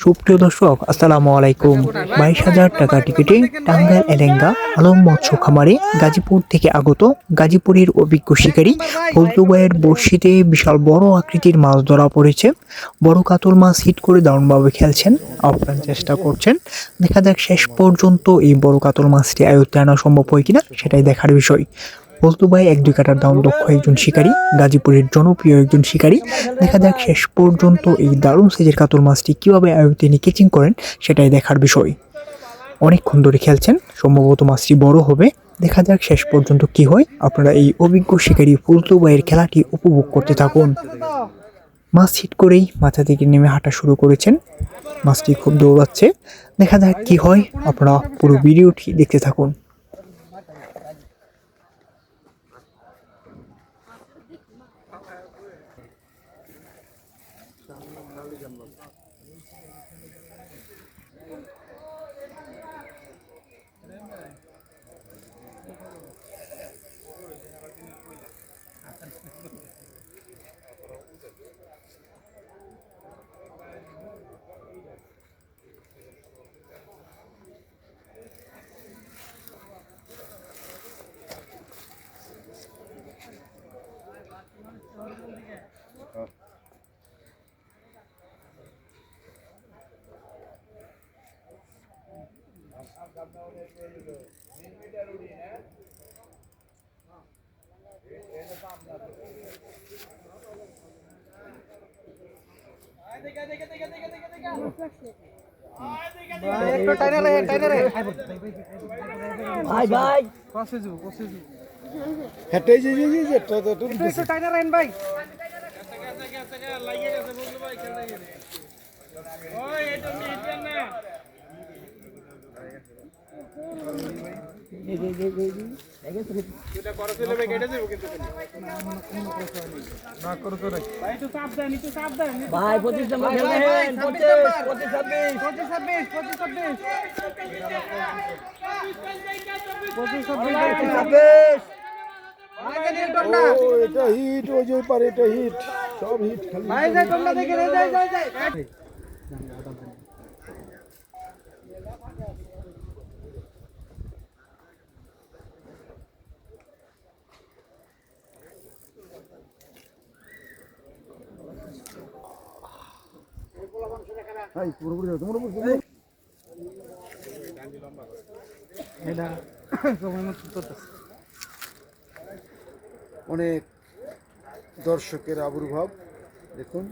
সুপ্রিয় দর্শক, আসসালামু আলাইকুম। 22,000 টাকা টিকিটে টাঙ্গাইল এলেঙ্গা আলম মৎস্য খামারে গাজীপুর থেকে আগত গাজীপুরের অভিজ্ঞ শিকারী ফজলু ভাইয়ের বড়শিতে বিশাল বড় আকৃতির মাছ ধরা পড়েছে। বড় কাতল মাছ হিট করে দারুণভাবে খেলছেন, আপ্রাণ চেষ্টা করছেন। দেখা যাক শেষ পর্যন্ত এই বড় কাতল মাছটি আয়ত্তে আনা সম্ভব হয় কিনা, সেটাই দেখার বিষয়। ফজলু ভাই 1-2 কাটার দাম দক্ষ একজন শিকারী, গাজীপুরের জনপ্রিয় একজন শিকারী। দেখা যাক শেষ পর্যন্ত এই দারুণ সাইজের কাতল মাছটি কিভাবে আয়ত্তে নিয়ে কেচিং করেন, সেটাই দেখার বিষয়। অনেকক্ষণ ধরে খেলছেন, সম্ভবত মাছটি বড় হবে। দেখা যাক শেষ পর্যন্ত কি হয়। আপনারা এই অভিজ্ঞ শিকারী ফজলু ভাইয়ের খেলাটি উপভোগ করতে থাকুন। মাছ হিট করেই মাথা থেকে নেমে হাঁটা শুরু করেছেন। মাছটি খুব দৌড়াচ্ছে। দেখা যাক কি হয়, আপনারা পুরো ভিডিওটি দেখতে থাকুন। ভাই ভাই কসে যাব হেটাই যে তো একটু টাইনা রাখেন ভাই। লাগিয়ে গেছে বললো ভাই খেলা গেছে। ওই এটা নিতেন না। এটা করতে লেবে কেটে দেব কিন্তু না করো তো ভাই একটু চাপ দেন ভাই 25 নম্বর খেলবেন 25 এটা হিট ওই যে পারে, এটা হিট সব হিট খালি ভাই যাই তোমরা দেখে যাই ভাই পুরোপুরি তোমরা এটা সময় মতো চলতেছে। অনেক দর্শকের আবির্ভাব দেখুন।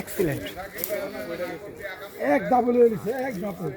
এক্সিলেন্ট, এক ডাবল হয়েছে, এক ডাবল।